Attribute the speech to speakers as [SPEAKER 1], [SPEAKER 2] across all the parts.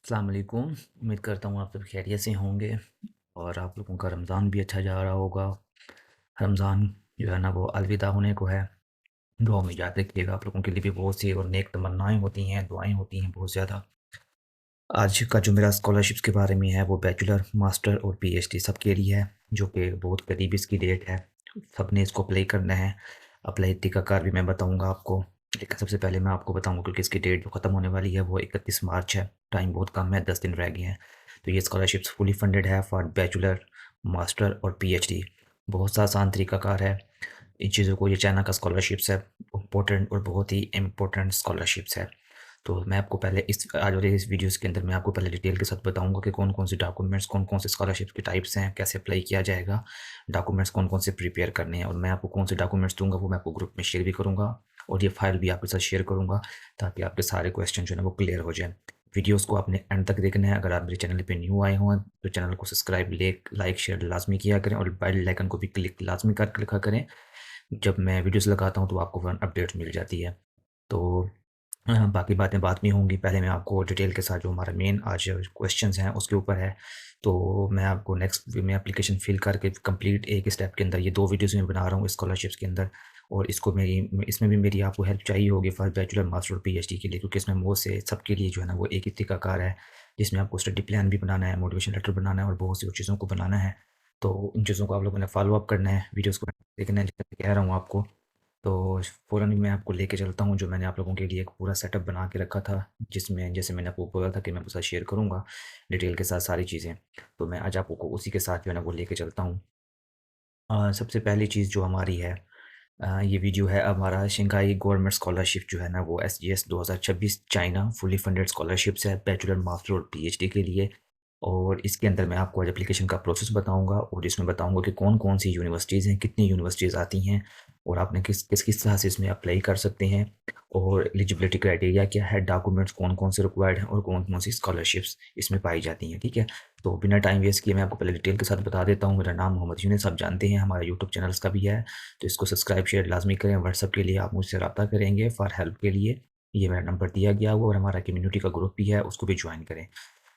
[SPEAKER 1] अस्सलाम वालेकुम। उम्मीद करता हूँ आप सब खैरियत से होंगे और आप लोगों का रमज़ान भी अच्छा जा रहा होगा। रमज़ान जो है ना वो अलविदा होने को है। दुआ में याद रखिएगा, आप लोगों के लिए भी बहुत सी और नेक तमन्नाएँ होती हैं, दुआएँ होती हैं बहुत ज़्यादा। आज का जो मेरा स्कॉलरशिप्स के बारे में है वो बैचलर, मास्टर और पीएचडी सबके लिए है, जो कि बहुत करीब इसकी डेट है। सबने इसको अप्लाई करना है। अप्लाई तरीक़ाकार भी मैं बताऊँगा आपको। लेकिन सबसे पहले मैं आपको बताऊँगा क्योंकि इसकी डेट जो ख़त्म होने वाली है वो 31 मार्च है। टाइम बहुत कम है, 10 दिन रह गए हैं। तो ये स्कॉलरशिप्स फुली फंडेड है फॉर बैचलर, मास्टर और पीएचडी। बहुत सा आसान तरीक़ाकार है। इन चीज़ों को, ये चाइना का स्कॉलरशिप्स है, इम्पोर्टेंट और बहुत ही इम्पोर्टेंट स्कॉलरशिप्स है। तो मैं आपको पहले इस आज वाले इस वीडियोज़ के अंदर मैं आपको पहले डिटेल के साथ बताऊँगा कि कौन-कौन से डॉक्यूमेंट्स, कौन-कौन से स्कॉलरशिप के टाइप्स हैं, कैसे अप्लाई किया जाएगा, डॉक्यूमेंट्स कौन-कौन से प्रिपेयर करने हैं और मैं आपको कौन से डॉक्यूमेंट्स दूँगा वो मैं आपको ग्रुप में शेयर भी करूँगा और ये फाइल भी आपके साथ शेयर करूँगा ताकि आपके सारे क्वेश्चन जो है ना वो क्लियर हो जाएँ। वीडियोज़ को आपने एंड तक देखना है। अगर आप मेरे चैनल पे न्यू आए हों तो चैनल को सब्सक्राइब, लाइक, शेयर लाज़मी किया करें और बेल आइकन को भी क्लिक लाज़मी करके रखा करें। जब मैं वीडियोज़ लगाता हूँ तो आपको फ़ौरन अपडेट्स मिल जाती है। तो बाकी बातें बाद में होंगी। पहले मैं आपको डिटेल के साथ जो हमारा मेन आज क्वेश्चन्स हैं उसके ऊपर है। तो मैं आपको नेक्स्ट में एप्लीकेशन फिल करके कंप्लीट एक स्टेप के अंदर ये 2 वीडियोज़ मैं बना रहा हूँ स्कॉलरशिप्स के अंदर और इसमें भी मेरी आपको हेल्प चाहिए होगी फॉर बैचलर, मास्टर और पीएचडी के लिए, क्योंकि इसमें बहुत से सबके लिए जो है ना वो एक ही तरीकाकार है, जिसमें आपको स्टडी प्लान भी बनाना है, मोटिवेशन लेटर बनाना है और बहुत सी और चीज़ों को बनाना है। तो इन चीज़ों को आप लोगों ने फॉलो अप करना है, वीडियोज़ को देखना है, जैसे मैं कह रहा हूँ आपको। तो फ़ौरन ही मैं आपको लेके चलता हूँ, जो मैंने आप लोगों के लिए एक पूरा सेटअप बना के रखा था, जिसमें जैसे मैंने आपको बोला था कि मैं आपके साथ शेयर करूँगा डिटेल के साथ सारी चीज़ें। तो मैं आज आपको उसी के साथ जो है ना वो लेके चलता हूँ। सबसे पहली चीज़ जो हमारी है, ये वीडियो है हमारा शंघाई गवर्नमेंट स्कॉलरशिप जो है ना वो SGS 2026 China fully funded scholarships है बैचलर, मास्टर और पीएचडी के लिए। और इसके अंदर मैं आपको आज एप्लीकेशन का प्रोसेस बताऊंगा और इसमें बताऊंगा कि कौन-कौन सी यूनिवर्सिटीज़ हैं, कितनी यूनिवर्सिटीज़ आती हैं और आपने किस तरह से इसमें अप्लाई कर सकते हैं और एलिजिबिलिटी क्राइटेरिया क्या है, डॉक्यूमेंट्स कौन-कौन से रिक्वायर्ड हैं और कौन-कौन सी स्कॉलरशिप्स इसमें पाई जाती हैं, ठीक है? तो बिना टाइम वेस्ट किए मैं आपको पहले डिटेल के साथ बता देता हूँ। मेरा नाम मोहम्मद यूनुस, आप जानते हैं, हमारा यूट्यूब चैनल्स का भी है, तो इसको सब्सक्राइब, शेयर लाज़मी करें। व्हाट्सएप के लिए आप मुझसे रब्ता करेंगे फॉर हेल्प के लिए, ये मेरा नंबर दिया गया हुआ और हमारा कम्युनिटी का ग्रुप भी है, उसको भी ज्वाइन करें।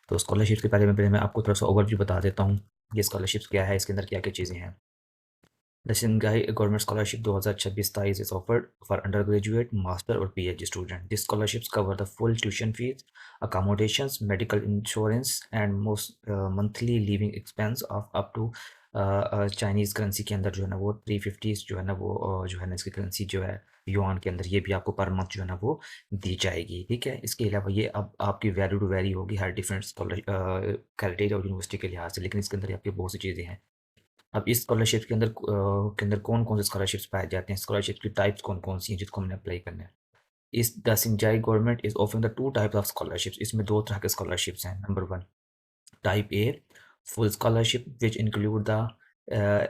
[SPEAKER 1] तो स्कॉलरशिप के बारे में पहले मैं आपको थोड़ा-सा ओवरव्यू बता देता हूँ। ये स्कॉलरशिप्स क्या है, इसके अंदर क्या-क्या चीज़ें हैं। The Shanghai Government Scholarship 2026 is offered for undergraduate, master or PhD student. These scholarships cover the full tuition fees, accommodations, medical insurance and most monthly living expense of up to Chinese currency के अंदर जो है ना वो 350 जो है ना वो जो है ना इसकी करेंसी जो है युआन के अंदर, ये भी आपको पर मंथ जो है ना वो दी जाएगी, ठीक है? इसके अलावा ये अब आपकी वैल्यू टू वैरी होगी हर डिफरेंट क्राइटेरिया और यूनिवर्सिटी के लिहाज से, लेकिन इसके अंदर आपकी बहुत सी चीज़ें हैं। अब इस स्कॉलरशिप के अंदर कौन-कौन से स्कॉलरशिप्स पाए जाते हैं, स्कॉलरशिप की टाइप्स कौन-कौन सी हैं जिसको हमने अप्लाई करना है। इस द सिंजाई government is offering the 2 types of scholarships, इसमें 2 तरह के स्कॉलरशिप्स हैं। Number 1 type A full scholarship which include the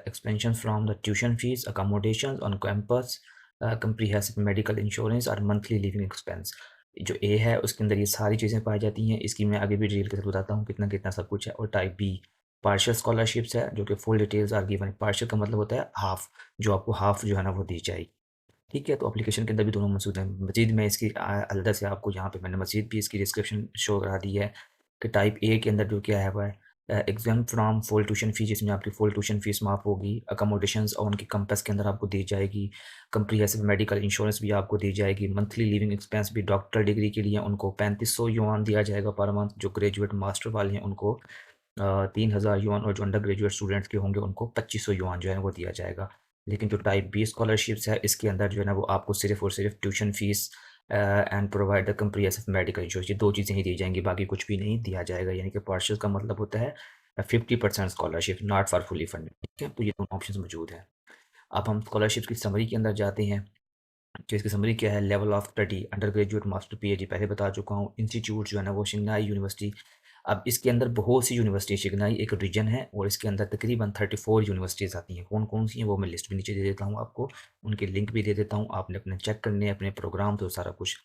[SPEAKER 1] expansion from the tuition fees, accommodations on campus, comprehensive medical insurance और मंथली लिविंग एक्सपेंस। जो A है उसके अंदर ये सारी चीज़ें पाई जाती हैं, इसकी मैं आगे भी डिटेल के साथ बताता हूँ कितना-कितना सब कुछ है। और टाइप बी पार्शियल स्कॉलरशिप्स है, जो कि full details are given. Partial का मतलब होता है हाफ़, जो आपको हाफ़ जो है ना वो दी जाएगी, ठीक है? तो एप्लीकेशन के अंदर भी दोनों मौजूद हैं। मज़ीद मैं इसकी अलग से आपको यहाँ पे मैंने मज़ीद भी इसकी डिस्क्रिप्शन शो करा दी है कि टाइप ए के अंदर जो क्या है वो है एग्ज़ाम्प्ट फ्रॉम फुल ट्यूशन फ़ीस, जिसमें आपकी फुल ट्यूशन फ़ीस माफ़ होगी। अकोमोडेशंस और उनकी कैंपस के अंदर आपको दी जाएगी। कम्प्रिहेंसिव मेडिकल इंश्योरेंस भी आपको दी जाएगी। मंथली लिविंग एक्सपेंस भी डॉक्टर डिग्री के लिए उनको 3500 युआन दिया जाएगा पर मंथ। जो ग्रेजुएट मास्टर वाले हैं उनको 3000 युआन और जो अंडर ग्रेजुएट स्टूडेंट्स के होंगे उनको 2500 युआन जो है वो दिया जाएगा। लेकिन जो टाइप बी स्कॉलरशिप्स है इसके अंदर जो है ना वो आपको सिर्फ़ और सिर्फ़ tuition fees and provide the comprehensive medical insurance, ये 2 चीज़ें ही दी जाएँगी, बाकी कुछ भी नहीं दिया जाएगा। यानी कि पार्शियल का मतलब होता है 50% scholarship, not for fully funded, ठीक है? तो ये दोनों ऑप्शंस मौजूद हैं। अब हम स्कॉलरशिप की समरी के अंदर जाते हैं। तो इसकी समरी क्या है, level of study under graduate, master, PhD पहले बता चुका हूँ। इंस्टीट्यूट जो है ना वो शंघाई यूनिवर्सिटी। अब इसके अंदर बहुत सी यूनिवर्सिटी, शंघाई एक रीजन है और इसके अंदर तकरीबन 34 यूनिवर्सिटीज़ आती हैं। कौन-कौन सी हैं वो मैं लिस्ट भी नीचे दे देता हूँ आपको, उनके लिंक भी दे देता हूँ। आपने अपने चेक करने हैं अपने प्रोग्राम, तो सारा कुछ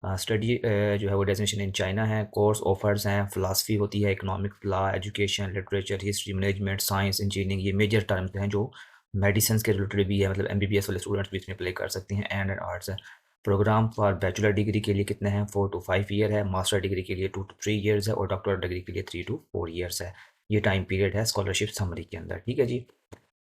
[SPEAKER 1] स्टडी जो है वो डेज़िग्नेशन इन चाइना है। कोर्स ऑफर्स हैं, फ़िलॉसफी होती है, economics, law, education, literature, history, management, science, engineering, ये मेजर टर्म्स हैं जो मेडिसिन के रिलेटेड भी है, मतलब एमबीबीएस वाले स्टूडेंट्स भी इसमें अप्लाई कर सकते हैं। एंड आर्ट्स है। प्रोग्राम फॉर बैचलर डिग्री के लिए कितने हैं, 4 to 5 ईयर है, मास्टर डिग्री के लिए 2 to 3 ईयर्स है और डॉक्टरल डिग्री के लिए 3 to 4 ईयर्स है। ये टाइम पीरियड है स्कॉलरशिप समरी के अंदर, ठीक है जी।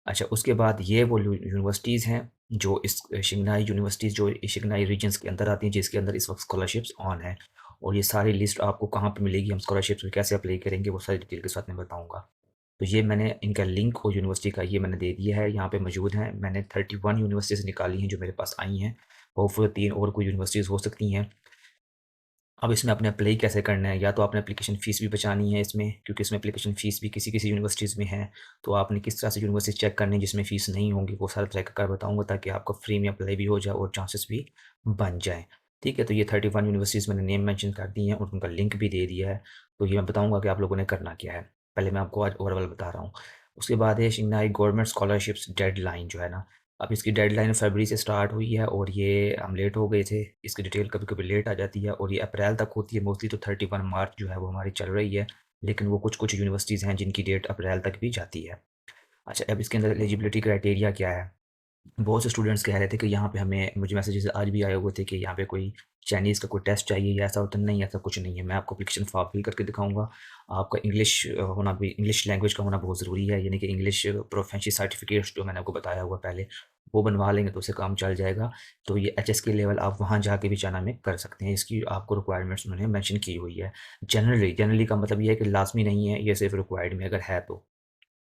[SPEAKER 1] अच्छा, उसके बाद ये वो यूनिवर्सिटीज़ हैं जो इस शिंगनाई यूनिवर्सिटीज़ जो शिंगनाई रीजन्स के अंदर आती हैं, जिसके अंदर इस वक्त स्कॉलरशिप्स ऑन है। और ये सारी लिस्ट आपको कहाँ पे मिलेगी, हम स्कॉलरशिप्स में कैसे अप्लाई करेंगे, वो सारी डिटेल के साथ मैं बताऊँगा। तो ये मैंने इनका लिंक और यूनिवर्सिटी का ये मैंने दे दिया है, यहाँ पे मौजूद हैं। मैंने 31 यूनिवर्सिटीज़ निकाली हैं जो मेरे पास आई हैं। होपफुली 3 और कोई यूनिवर्सिटीज़ हो सकती हैं। अब इसमें आपने अप्लाई कैसे करना है, या तो आपने एप्लीकेशन फ़ीस भी बचानी है इसमें, क्योंकि इसमें एप्लीकेशन फ़ीस भी किसी-किसी यूनिवर्सिटीज़ में है। तो आपने किस तरह से यूनिवर्सिटी चेक करनी है जिसमें फ़ीस नहीं होंगी, वो सारा तरीक़ाकार बताऊँगा ताकि आपको फ्री में अप्लाई भी हो जाए और चांसेस भी बन जाएँ। ठीक है? तो ये 31 यूनिवर्सिटीज़ मैंने नेम मेंशन कर दी हैं और उनका लिंक भी दे दिया है। तो ये मैं बताऊँगा कि आप लोगों ने करना क्या है। पहले मैं आपको आज ओवरऑल बता रहा हूँ। उसके बाद है शिंगनाई गवर्नमेंट स्कॉलरशिप्स डेडलाइन जो है ना, अब इसकी डेडलाइन फरवरी से स्टार्ट हुई है और ये हम लेट हो गए थे। इसकी डिटेल कभी-कभी लेट आ जाती है और ये अप्रैल तक होती है मोस्टली, तो 31 मार्च जो है वो हमारी चल रही है। लेकिन वो कुछ-कुछ यूनिवर्सिटीज़ हैं जिनकी डेट अप्रैल तक भी जाती है। अच्छा, अब इसके अंदर एलिजिबिलिटी क्राइटेरिया क्या है? बहुत से स्टूडेंट्स कह रहे थे कि यहाँ पे हमें, मुझे मैसेजेस आज भी आए हुए थे कि यहाँ पे कोई चाइनीज़ का कोई टेस्ट चाहिए या ऐसा होता नहीं, ऐसा कुछ नहीं है। मैं आपको एप्लीकेशन फॉर्म फिल करके दिखाऊँगा। आपका इंग्लिश होना भी, इंग्लिश लैंग्वेज का होना बहुत ज़रूरी है, यानी कि इंग्लिश प्रोफिशिएंसी सर्टिफिकेट्स जो मैंने आपको बताया हुआ पहले, वो बनवा लेंगे तो उससे काम चल जाएगा। तो ये एचएसके लेवल आप वहाँ जाके भी चाइना में कर सकते हैं। इसकी आपको रिक्वायरमेंट्स उन्होंने मेंशन की हुई है। जनरली का मतलब ये है कि लाज़मी नहीं है, ये सिर्फ़ रिक्वायर्ड में अगर है तो।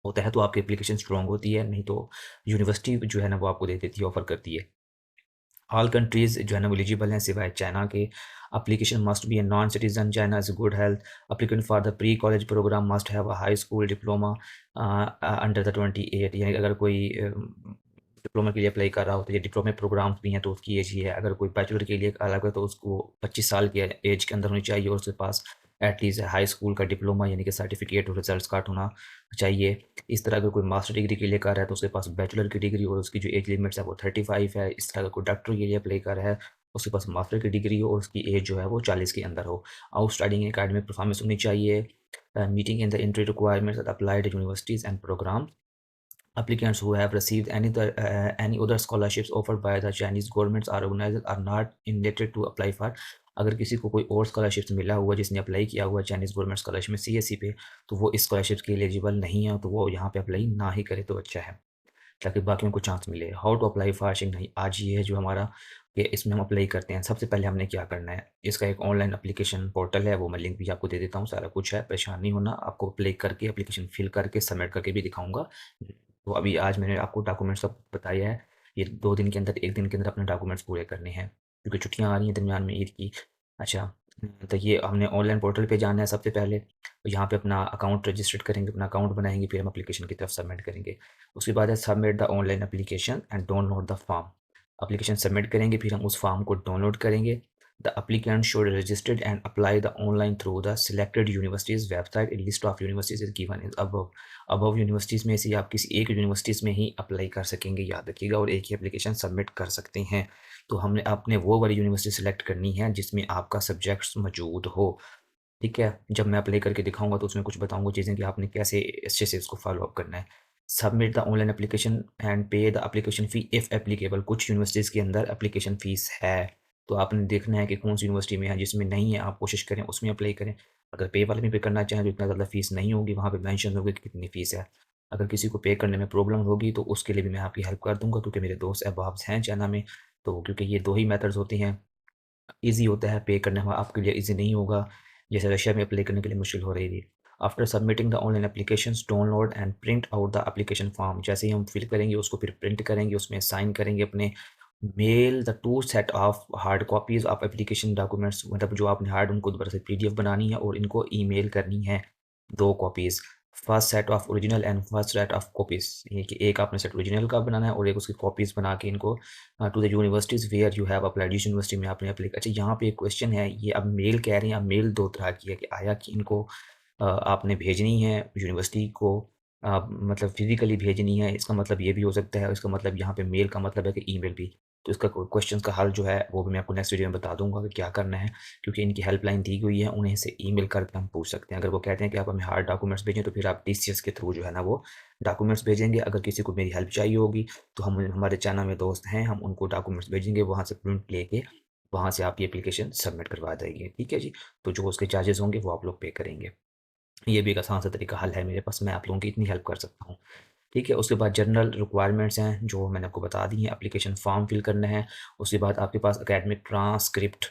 [SPEAKER 1] होता है तो आपकी एप्लीकेशन स्ट्रॉन्ग होती है, नहीं तो यूनिवर्सिटी जो है ना वो आपको दे देती है, ऑफ़र करती है। ऑल कंट्रीज़ जो है ना वो एलिजिबल हैं सिवाय चाइना के। Application must be a non citizen, China is good health. Applicant for the pre college program must have a high school diploma under the 28, यानी अगर कोई डिप्लोमा के लिए अप्लाई कर रहा हो तो ये डिप्लोमा प्रोग्राम्स भी हैं तो उसकी एज ही है। अगर कोई बैचलर के लिए अलग है तो उसको 25 साल की एज के अंदर होनी चाहिए और उसके पास एटलीस्ट हाई स्कूल का डिप्लोमा यानी कि सर्टिफिकेट और रिजल्ट्स कार्ड होना चाहिए। इस तरह अगर कोई मास्टर डिग्री के लिए कर रहा है तो उसके पास बैचलर की डिग्री और उसकी जो एज लिमिट्स है वो 35 है। इस तरह अगर कोई डॉक्टर के लिए अप्लाई कर रहा है, उसके पास मास्टर की डिग्री हो और उसकी एज जो है वो 40 के अंदर हो। आउटस्टैंडिंग एकेडमिक परफॉर्मेंस होनी चाहिए। Meeting in the entry requirements at applied universities and program. Applicants who have received any other scholarships offered by the Chinese governments or organizers are not entitled to apply for। अगर किसी को कोई और scholarships मिला हुआ है जिसने apply किया हुआ है चाइनीज़ गवर्नमेंट स्कॉलरशिप में सीएससी पे, तो वो इस स्कॉलरशिप के लिए एलिजिबल नहीं है, तो वो यहाँ पे अप्लाई ना ही करे तो अच्छा है, ताकि बाकियों को चांस मिले। हाउ टू अप्लाई फॉर शिंगनाई, आज ये है जो हमारा कि इसमें हम अप्लाई करते हैं। सबसे पहले हमने क्या करना है, इसका एक ऑनलाइन एप्लीकेशन पोर्टल है, वो मैं लिंक भी आपको दे देता हूँ, सारा कुछ है, परेशान नहीं होना। आपको अप्लाई करके एप्लीकेशन फिल करके सबमिट करके भी दिखाऊँगा। तो अभी आज मैंने आपको डॉक्यूमेंट्स सब बताया है। ये 2 दिन के अंदर, 1 दिन के अंदर अपने डॉक्यूमेंट्स पूरे करने हैं, क्योंकि छुट्टियाँ आ रही हैं दरमियान में ईद की। अच्छा, तो ये हमने ऑनलाइन पोर्टल पे जाना है सबसे पहले। तो यहाँ पे अपना अकाउंट रजिस्टर्ड करेंगे, अपना अकाउंट बनाएँगे, फिर हम एप्लीकेशन की तरफ सबमिट करेंगे। उसके बाद है submit the online application and download the form. Application submit करेंगे, फिर हम उस फॉर्म को डाउनलोड करेंगे। The applicant should registered and apply the online through the selected universities website. A list of universities is given in above. Above universities में से आप किसी एक यूनिवर्सिटीज़ में ही अप्लाई कर सकेंगे, याद रखिएगा, और एक ही एप्लीकेशन सबमिट कर सकते हैं। तो हमने आपने वो वाली यूनिवर्सिटी सेलेक्ट करनी है जिसमें आपका सब्जेक्ट्स मौजूद हो, ठीक है? जब मैं अप्लाई करके दिखाऊँगा तो उसमें कुछ बताऊँगा चीज़ें कि आपने कैसे अच्छे से इसको फ़ॉलो अप करना है। Submit the online application and pay the application fee if applicable. कुछ यूनिवर्सिटीज़ के अंदर एप्लीकेशन फ़ीस है, तो आपने देखना है कि कौन-सी यूनिवर्सिटी में है, जिसमें नहीं है आप कोशिश करें उसमें अप्लाई करें। अगर पे वाले में पे करना चाहें तो इतना ज़्यादा फ़ीस नहीं होगी, वहाँ पे मेंशन होगी कि कितनी फ़ीस है। अगर किसी को पे करने में प्रॉब्लम होगी तो उसके लिए भी मैं आपकी हेल्प कर दूँगा, क्योंकि मेरे दोस्त अहबाब हैं चाइना में, तो क्योंकि ये 2 ही मेथड्स होते हैं। ईज़ी होता है पे करने में, आपके लिए ईज़ी नहीं होगा, जैसे रशिया में अप्लाई करने के लिए मुश्किल हो रही थी। After submitting the online applications download and print out the application form. जैसे ही हम फिल करेंगे उसको फिर प्रिंट करेंगे, उसमें साइन करेंगे अपने। Mail the 2 set of hard copies of application documents, मतलब जो आपने हार्ड उनको दोबारा से पीडीएफ बनानी है और इनको ईमेल करनी है 2 copies. First set of original and first set of copies, ये कि एक आपने सेट ओरिजिनल का बनाना है और एक उसकी कॉपीज़ बना के इनको to the universities where you have applied. जिस यूनिवर्सिटी में आपने अप्लाई, अच्छा यहाँ पे एक क्वेश्चन है, ये अब मेल कह रहे हैं, अब मेल 2 तरह की है कि आया कि इनको आपने भेजनी है यूनिवर्सिटी को, मतलब फिज़िकली भेजनी है, इसका मतलब ये भी हो सकता है, इसका मतलब यहाँ पे मेल का मतलब है कि ईमेल भी। तो इसका क्वेश्चन का हल जो है वो भी मैं आपको नेक्स्ट वीडियो में बता दूंगा कि क्या करना है, क्योंकि इनकी हेल्पलाइन दी हुई है, उन्हें से ईमेल करके हम पूछ सकते हैं। अगर वो कहते हैं कि आप हमें हार्ड डॉक्यूमेंट्स भेजें तो फिर आप टीसीएस के थ्रू जो है ना वो डॉक्यूमेंट्स भेजेंगे। अगर किसी को मेरी हेल्प चाहिए होगी तो हम हमारे चैनल में दोस्त हैं, हम उनको डॉक्यूमेंट्स भेजेंगे, वहाँ से प्रिंट लेके वहाँ से आप ये एप्लीकेशन सबमिट करवा देंगे। ठीक है जी, तो जो उसके चार्जेस होंगे वो आप लोग पे करेंगे। ये भी एक आसान सा तरीका हल है मेरे पास, मैं आप लोगों की इतनी हेल्प कर सकता हूँ। ठीक है, उसके बाद जनरल रिक्वायरमेंट्स हैं जो मैंने आपको बता दी हैं। एप्लीकेशन फॉर्म फिल करना है, उसके बाद आपके पास एकेडमिक ट्रांसक्रिप्ट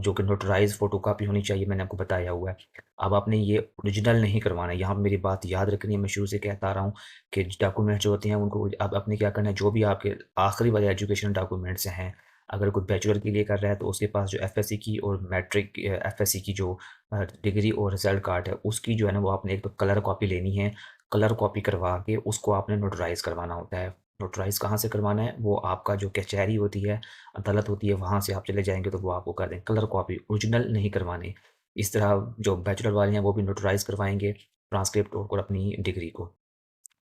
[SPEAKER 1] जो कि नोटराइज फोटोकॉपी होनी चाहिए, मैंने आपको बताया हुआ है। अब आपने ये ओरिजिनल नहीं करवाना है, यहाँ पे मेरी बात याद रखनी है, मैं शुरू से कहता आ रहा हूँ कि डॉक्यूमेंट्स जो होते हैं उनको अब आपने क्या करना है, जो भी आपके आखिरी वाले एजुकेशन डॉक्यूमेंट्स हैं, अगर कोई बैचलर के लिए कर रहा है तो उसके पास जो एफएससी की और मैट्रिक एफएससी की जो डिग्री और रिजल्ट कार्ड है उसकी जो है ना वो आपने एक तो कलर कॉपी लेनी है। कलर कॉपी करवा के उसको आपने नोटराइज़ करवाना होता है। नोटराइज़ कहाँ से करवाना है? वो आपका जो कचहरी होती है, अदालत होती है, वहाँ से आप चले जाएँगे तो वो आपको कर देंगे। कलर कॉपी, ओरिजिनल नहीं करवाने। इस तरह जो बैचलर वाले हैं वो भी नोटराइज़ करवाएँगे ट्रांसक्रिप्ट और अपनी डिग्री को।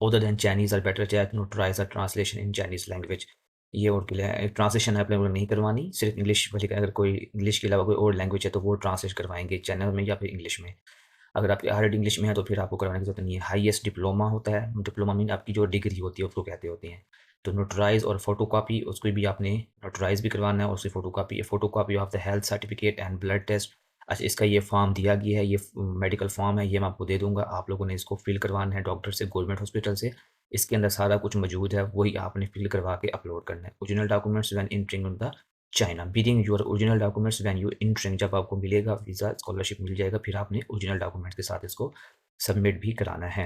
[SPEAKER 1] Other than Chinese are better to notarize a translation in Chinese language। ये और के लिए ट्रांसलेशन आप लोगों ने नहीं करवानी, सिर्फ इंग्लिश वाली का, अगर कोई इंग्लिश के अलावा कोई और लैंग्वेज है तो वो ट्रांसलेट करवाएंगे चैनल में या फिर इंग्लिश में। अगर आपकी ऑलरेडी इंग्लिश में है तो फिर आपको करवाने की ज़रूरत नहीं है। हाईएस्ट डिप्लोमा होता है, डिप्लोमा मीन आपकी जो डिग्री होती है उसको कहते होते हैं। तो नोटराइज और फोटोकॉपी उसको भी आपने नोटराइज भी करवाना है और उसकी photocopy of the health certificate and blood test. अच्छा, इसका ये फॉर्म दिया गया है, ये मेडिकल फॉर्म है, ये मैं आपको दे दूंगा, आप लोगों ने इसको फिल करवाना है डॉक्टर से, गवर्नमेंट हॉस्पिटल से। इसके अंदर सारा कुछ मौजूद है, वही आपने फिल करवा के अपलोड करना है। Original documents when entering in the China, bidding your original documents when you entering, जब आपको मिलेगा वीज़ा स्कॉलरशिप मिल जाएगा फिर आपने ओरिजिनल डॉक्यूमेंट्स के साथ इसको सबमिट भी कराना है।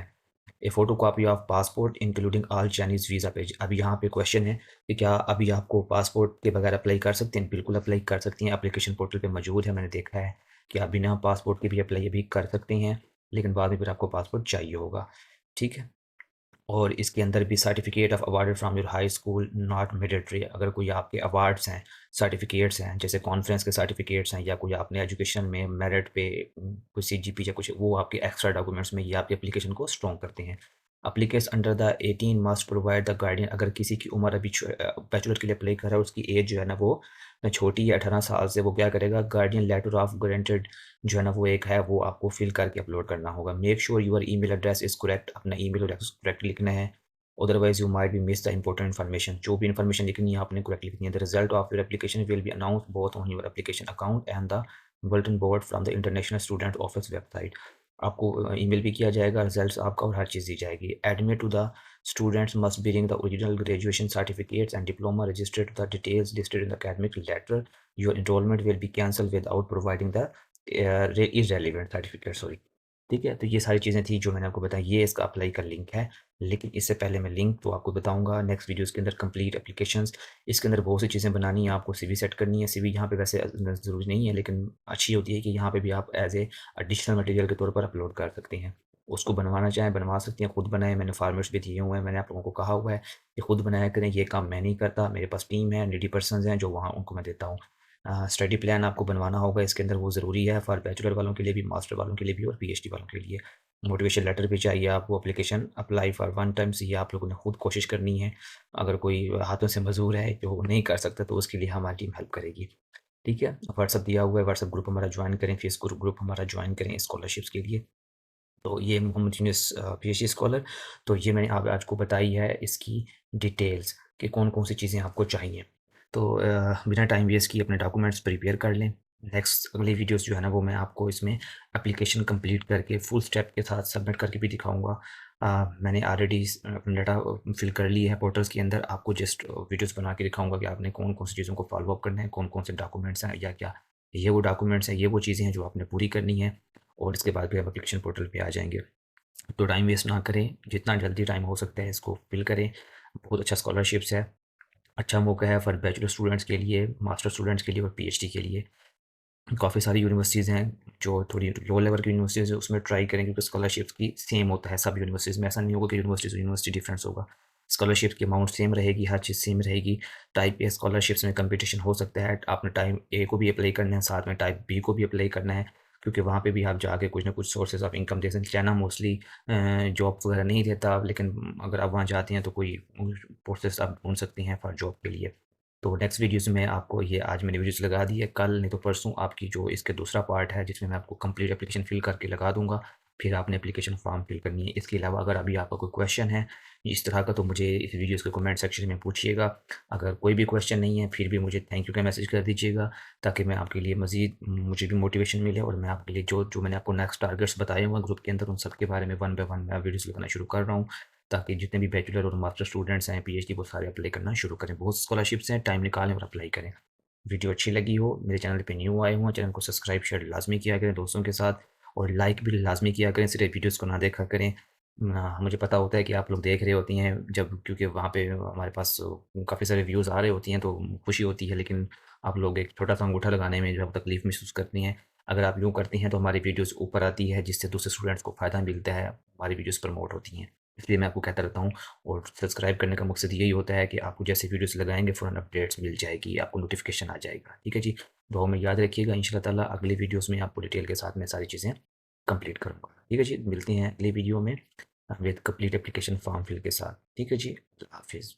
[SPEAKER 1] A photocopy of passport including all Chinese visa page. अब यहाँ पे क्वेश्चन है कि क्या अभी आपको पासपोर्ट के बगैर अप्लाई कर सकते हैं? बिल्कुल अप्लाई कर सकती हैं, एप्लीकेशन पोर्टल पे मौजूद है, मैंने देखा है कि आप बिना पासपोर्ट के भी अप्लाई अभी कर सकते हैं, लेकिन बाद में फिर आपको पासपोर्ट चाहिए होगा। ठीक है? और इसके अंदर भी certificate of awarded from your high school not mandatory. अगर कोई आपके अवार्ड्स हैं, सर्टिफिकेट्स हैं, जैसे कॉन्फ्रेंस के सर्टिफिकेट्स हैं या कोई आपने एजुकेशन में मेरिट पे कोई सीजीपी या कुछ, वो आपके एक्स्ट्रा डॉक्यूमेंट्स में ये आपकी एप्लीकेशन को स्ट्रॉन्ग करते हैं। Applicants under the 18 must provide the guardian. अगर किसी की उम्र अभी बैचलर के लिए अप्लाई कर रहा है, उसकी एज जो है ना वो छोटी है 18 साल से, वो क्या करेगा, गार्डियन लेटर ऑफ गारंटेड जो है ना वो एक है, वो आपको फिल करके अपलोड करना होगा। Make sure your email address is correct, अपना ईमेल एड्रेस करेक्ट लिखना है, otherwise you might be miss the important information. जो भी इन्फॉर्मेशन लिखनी है आपने करेक्ट लिखनी है। The result of your application will be announce both on your application account and the bulletin board from the international student office website. आपको email भी किया जाएगा, रिजल्ट्स आपका, और हर चीज़ दी जाएगी। Admit to the students must bring the original graduation certificates and diploma registered to the details listed in the academic letter. Your enrollment will be cancelled without providing the irrelevant certificate, sorry। ठीक है, तो ये सारी चीज़ें थी जो मैंने आपको बताई, ये इसका अप्लाई का लिंक है। लेकिन इससे पहले मैं लिंक तो आपको बताऊंगा नेक्स्ट वीडियोस के अंदर, कंप्लीट एप्लीकेशंस। इसके अंदर बहुत सी चीज़ें बनानी है, आपको सीवी सेट करनी है। सीवी यहाँ पे वैसे ज़रूरी नहीं है, लेकिन अच्छी होती है कि यहाँ पे भी आप एज ए एडिशनल मटेरियल के तौर पर अपलोड कर सकते हैं। उसको बनवाना चाहें बनवा सकती हैं, खुद बनाएं, मैंने फॉर्मेट्स भी दिए हुए हैं, मैंने आप लोगों को कहा हुआ है कि खुद बनाया करें। ये काम मैं नहीं करता, मेरे पास टीम है, नीडी पर्सन्स हैं जो वहाँ उनको मैं देता हूँ। स्टडी प्लान आपको बनवाना होगा इसके अंदर, वो ज़रूरी है फॉर बैचलर वालों के लिए भी, मास्टर वालों के लिए भी और पीएचडी वालों के लिए। मोटिवेशन लेटर भी चाहिए आपको, application apply for one times, ये आप लोगों ने खुद कोशिश करनी है। अगर कोई हाथों से मजबूर है जो नहीं कर सकता तो उसके लिए हमारी टीम हेल्प करेगी। ठीक है, व्हाट्सअप दिया हुआ है, व्हाट्सअप ग्रुप हमारा ज्वाइन करें, फेसबुक ग्रुप हमारा ज्वाइन करें स्कॉलरशिप्स के लिए। तो ये मोहम्मद यूनुस पीएचडी स्कॉलर। तो ये मैंने आप आज को बताई है इसकी डिटेल्स कि कौन-कौन सी चीज़ें आपको चाहिए। तो बिना टाइम वेस्ट किए अपने डॉक्यूमेंट्स प्रिपेयर कर लें। नेक्स्ट अगली वीडियोस जो है ना वो मैं आपको इसमें एप्लीकेशन कंप्लीट करके फुल स्टेप के साथ सबमिट करके भी दिखाऊँगा। मैंने ऑलरेडी अपना डाटा फिल कर लिया है पोर्टल्स के अंदर, आपको जस्ट वीडियोस बना के दिखाऊँगा कि आपने कौन-कौन सी चीज़ों को फॉलो अप करना है, कौन-कौन से डॉक्यूमेंट्स हैं या क्या ये वो डॉक्यूमेंट्स हैं, ये वो चीज़ें हैं जो आपने पूरी करनी है, और इसके बाद फिर आप एप्लीकेशन पोर्टल पे आ जाएँगे। तो टाइम वेस्ट ना करें, जितना जल्दी टाइम हो सकता है इसको फिल करें। बहुत अच्छा स्कॉलरशिप्स है, अच्छा मौका है फॉर बैचलर स्टूडेंट्स के लिए, मास्टर स्टूडेंट्स के लिए और पीएचडी के लिए। काफ़ी सारी यूनिवर्सिटीज़ हैं जो थोड़ी लो लेवल की यूनिवर्सिटीज़ है, उसमें ट्राई करें क्योंकि स्कॉलरशिप्स की सेम होता है सब यूनिवर्सिटीज़ में। ऐसा नहीं होगा कि यूनिवर्सिटी से यूनिवर्सिटी डिफरेंस होगा। स्कॉलरशिप की अमाउंट सेम रहेगी, हर चीज़ सेम रहेगी। टाइप ए स्कॉलरशिप्स में कंपटीशन हो सकता है, आपने टाइप ए को भी अप्लाई करना है, साथ में टाइप बी को भी अप्लाई करना है, क्योंकि वहाँ पे भी आप जाके कुछ ना कुछ सोर्सेज ऑफ इनकम दे सकते हैं। चाइना मोस्टली जॉब वगैरह नहीं देता, लेकिन अगर आप वहाँ जाते हैं तो कोई प्रोसेस आप ढूँढ सकती हैं फॉर जॉब के लिए। तो नेक्स्ट वीडियोज़ में आपको ये आज मैंने वीडियोज़ लगा दी है, कल नहीं तो परसों आपकी जो इसके दूसरा पार्ट है जिसमें मैं आपको कंप्लीट एप्लीकेशन फ़िल करके लगा दूँगा, फिर आपने एप्लीकेशन फ़ॉर्म फ़िल करनी है। इसके अलावा अगर अभी आपका कोई क्वेश्चन है इस तरह का तो मुझे इस वीडियोज़ के कमेंट सेक्शन में पूछिएगा। अगर कोई भी क्वेश्चन नहीं है फिर भी मुझे थैंक यू का मैसेज कर दीजिएगा, ताकि मैं आपके लिए मज़ीद मुझे भी मोटिवेशन मिले और मैं आपके लिए जो मैंने आपको नेक्स्ट टारगेट्स बताए हुए हैं ग्रुप के अंदर उन सब के बारे में वन बाय वन मैं वीडियोज़ लगाना शुरू कर रहा हूँ, ताकि जितने भी बैचलर और मास्टर स्टूडेंट्स हैं, पीएचडी वो सारे अप्लाई करना शुरू करें। बहुत स्कॉलरशिप्स हैं, टाइम निकालें और अप्लाई करें। वीडियो अच्छी लगी हो, मेरे चैनल पे न्यू आए हों, चैनल को सब्सक्राइब शेयर लाज़मी किया करें दोस्तों के साथ और लाइक भी लाज़मी किया करें, सिर्फ़ वीडियोज़ को ना देखा करें। मुझे पता होता है कि आप लोग देख रहे होती हैं जब, क्योंकि वहाँ पे हमारे पास काफ़ी सारे व्यूज़ आ रहे होती हैं तो खुशी होती है, लेकिन आप लोग एक छोटा-सा अंगूठा लगाने में जो तकलीफ़ महसूस करती हैं। अगर आप यूँ करती हैं तो हमारी वीडियोज़ ऊपर आती है, जिससे दूसरे स्टूडेंट्स को फ़ायदा मिलता है, हमारी वीडियोज़ प्रमोट होती हैं। इसलिए मैं आपको कहता रहता हूँ और सब्सक्राइब करने का मकसद यही होता है कि आपको जैसे वीडियोज़ लगाएँगे फ़ौरन अपडेट्स मिल जाएगी, आपको नोटिफ़िकेशन आ जाएगा। ठीक है जी? दुआ में याद रखिएगा, इंशाअल्लाह ताला अगली वीडियोज़ में आपको डिटेल के साथ मैं सारी चीज़ें कंप्लीट करूँगा। ठीक है जी? मिलते हैं अगली वीडियो में with complete application form fill के साथ। ठीक है जी? अल्लाह हाफ़िज़।